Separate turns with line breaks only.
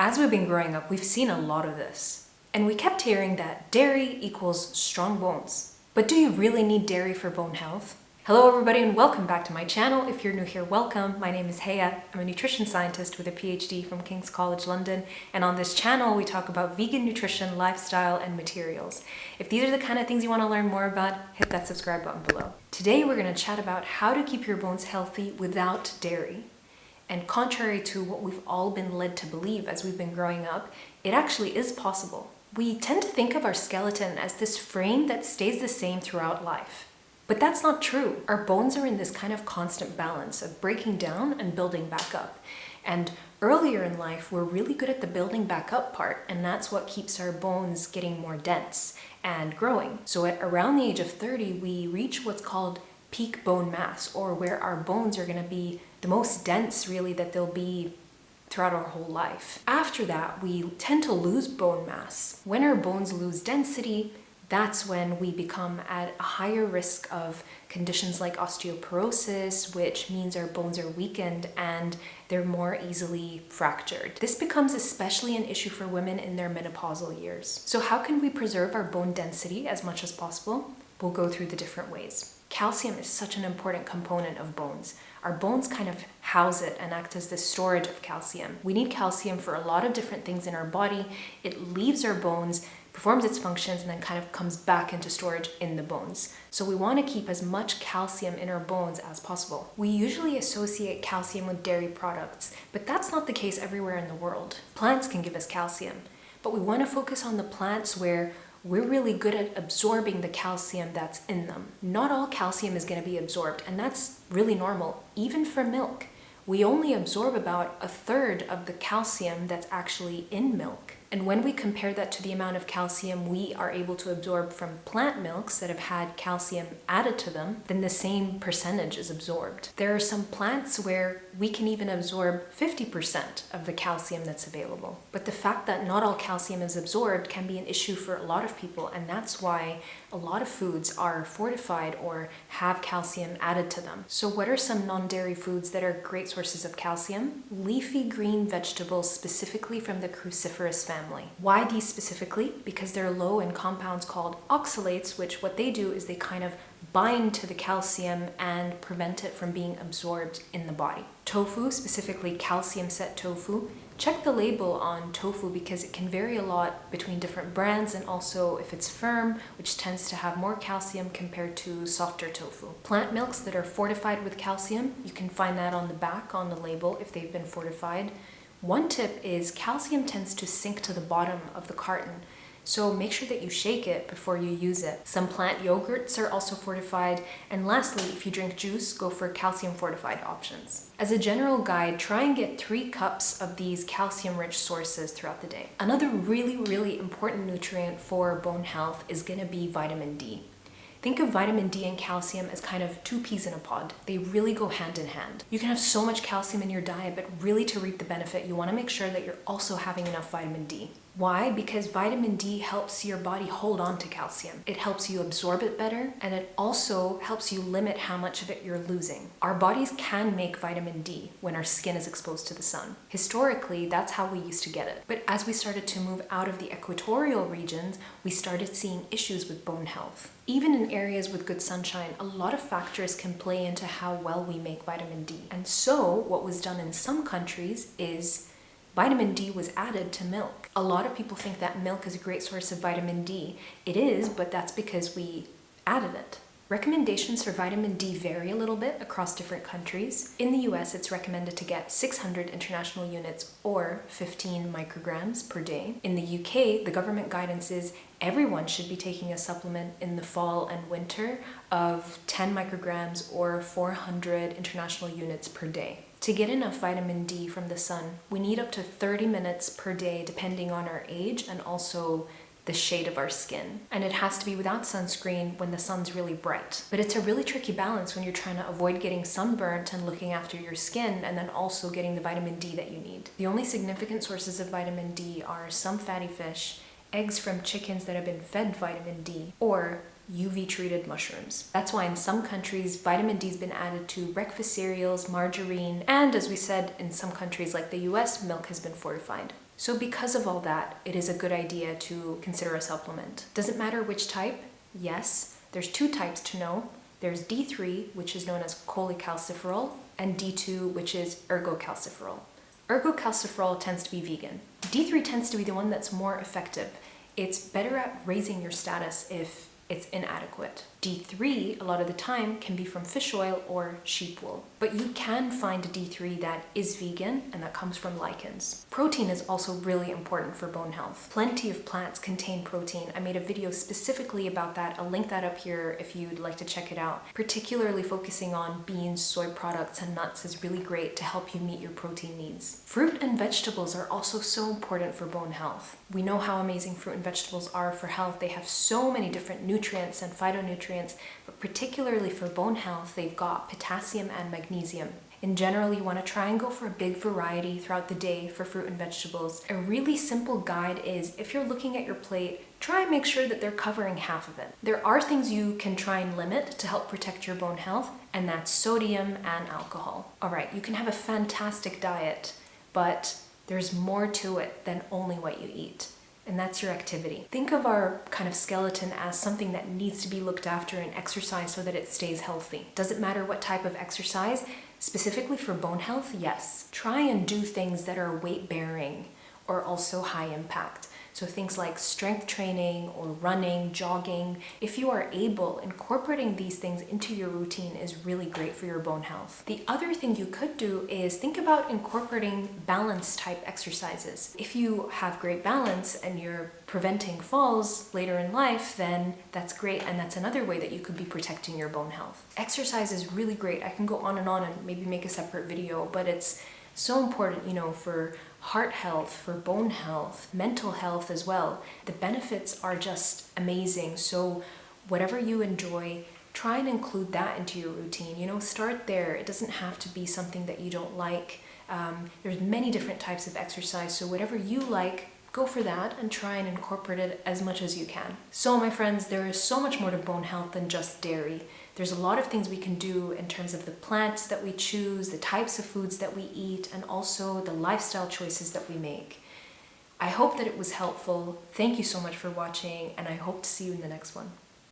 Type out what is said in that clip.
As we've been growing up, we've seen a lot of this. And we kept hearing that dairy equals strong bones. But do you really need dairy for bone health? Hello everybody and welcome back to my channel. If you're new here, welcome. My name is Hachette. I'm a nutrition scientist with a PhD from King's College London. And on this channel, we talk about vegan nutrition, lifestyle, and materials. If these are the kind of things you want to learn more about, hit that subscribe button below. Today, we're going to chat about how to keep your bones healthy without dairy. And contrary to what we've all been led to believe as we've been growing up, it actually is possible. We tend to think of our skeleton as this frame that stays the same throughout life. But that's not true. Our bones are in this kind of constant balance of breaking down and building back up. And earlier in life, we're really good at the building back up part, and that's what keeps our bones getting more dense and growing. So at around the age of 30, we reach what's called peak bone mass, or where our bones are going to be the most dense really that they'll be throughout our whole life. After that, we tend to lose bone mass. When our bones lose density, that's when we become at a higher risk of conditions like osteoporosis, which means our bones are weakened and they're more easily fractured. This becomes especially an issue for women in their menopausal years. So how can we preserve our bone density as much as possible? We'll go through the different ways. Calcium is such an important component of bones. Our bones kind of house it and act as the storage of calcium. We need calcium for a lot of different things in our body. It leaves our bones, performs its functions, and then kind of comes back into storage in the bones. So we want to keep as much calcium in our bones as possible. We usually associate calcium with dairy products, but that's not the case everywhere in the world. Plants can give us calcium, but we want to focus on the plants where we're really good at absorbing the calcium that's in them. Not all calcium is going to be absorbed, and that's really normal, even for milk. We only absorb about 1/3 of the calcium that's actually in milk. And when we compare that to the amount of calcium we are able to absorb from plant milks that have had calcium added to them, then the same percentage is absorbed. There are some plants where we can even absorb 50% of the calcium that's available. But the fact that not all calcium is absorbed can be an issue for a lot of people, and that's why a lot of foods are fortified or have calcium added to them. So what are some non-dairy foods that are great sources of calcium? Leafy green vegetables, specifically from the cruciferous family. Why these specifically? Because they're low in compounds called oxalates, which what they do is they kind of bind to the calcium and prevent it from being absorbed in the body. Tofu, specifically Calcium Set Tofu. Check the label on tofu because it can vary a lot between different brands, and also if it's firm, which tends to have more calcium compared to softer tofu. Plant milks that are fortified with calcium, you can find that on the back on the label if they've been fortified. One tip is calcium tends to sink to the bottom of the carton, so make sure that you shake it before you use it. Some plant yogurts are also fortified, and lastly, if you drink juice, go for calcium fortified options. As a general guide, try and get 3 cups of these calcium-rich sources throughout the day. Another really important nutrient for bone health is going to be vitamin D. Think of vitamin D and calcium as kind of 2 peas in a pod. They really go hand in hand. You can have so much calcium in your diet, but really to reap the benefit, you want to make sure that you're also having enough vitamin D. Why? Because vitamin D helps your body hold on to calcium. It helps you absorb it better, and it also helps you limit how much of it you're losing. Our bodies can make vitamin D when our skin is exposed to the sun. Historically, that's how we used to get it. But as we started to move out of the equatorial regions, we started seeing issues with bone health. Even in areas with good sunshine, a lot of factors can play into how well we make vitamin D. And so what was done in some countries is vitamin D was added to milk. A lot of people think that milk is a great source of vitamin D. It is, but that's because we added it. Recommendations for vitamin D vary a little bit across different countries. In the US, it's recommended to get 600 international units or 15 micrograms per day. In the UK, the government guidance is everyone should be taking a supplement in the fall and winter of 10 micrograms or 400 international units per day. To get enough vitamin D from the sun, we need up to 30 minutes per day depending on our age and also the shade of our skin. And it has to be without sunscreen when the sun's really bright. But it's a really tricky balance when you're trying to avoid getting sunburnt and looking after your skin and then also getting the vitamin D that you need. The only significant sources of vitamin D are some fatty fish, eggs from chickens that have been fed vitamin D, or UV treated mushrooms. That's why in some countries, vitamin D has been added to breakfast cereals, margarine, and as we said, in some countries like the US, milk has been fortified. So because of all that, it is a good idea to consider a supplement. Does it matter which type? Yes. There's 2 types to know. There's D3, which is known as cholecalciferol, and D2, which is ergocalciferol. Ergocalciferol tends to be vegan. D3 tends to be the one that's more effective. It's better at raising your status if it's inadequate. D3, a lot of the time, can be from fish oil or sheep wool. But you can find a D3 that is vegan and that comes from lichens. Protein is also really important for bone health. Plenty of plants contain protein. I made a video specifically about that. I'll link that up here if you'd like to check it out. Particularly focusing on beans, soy products, and nuts is really great to help you meet your protein needs. Fruit and vegetables are also so important for bone health. We know how amazing fruit and vegetables are for health. They have so many different nutrients and phytonutrients, but particularly for bone health, they've got potassium and magnesium. In general, you want to try and go for a big variety throughout the day for fruit and vegetables. A really simple guide is, if you're looking at your plate, try and make sure that they're covering half of it. There are things you can try and limit to help protect your bone health, and that's sodium and alcohol. All right, you can have a fantastic diet, but there's more to it than only what you eat. And that's your activity. Think of our kind of skeleton as something that needs to be looked after and exercised so that it stays healthy. Does it matter what type of exercise? Specifically for bone health, yes. Try and do things that are weight bearing or also high impact. So things like strength training or running, jogging. If you are able, incorporating these things into your routine is really great for your bone health. The other thing you could do is think about incorporating balance type exercises. If you have great balance and you're preventing falls later in life, then that's great, and that's another way that you could be protecting your bone health. Exercise is really great. I can go on and maybe make a separate video, but it's so important, for heart health, for bone health, mental health as well. The benefits are just amazing. So whatever you enjoy, try and include that into your routine. Start there. It doesn't have to be something that you don't like. There's many different types of exercise. So whatever you like, go for that and try and incorporate it as much as you can. So my friends, there is so much more to bone health than just dairy. There's a lot of things we can do in terms of the plants that we choose, the types of foods that we eat, and also the lifestyle choices that we make. I hope that it was helpful. Thank you so much for watching, and I hope to see you in the next one.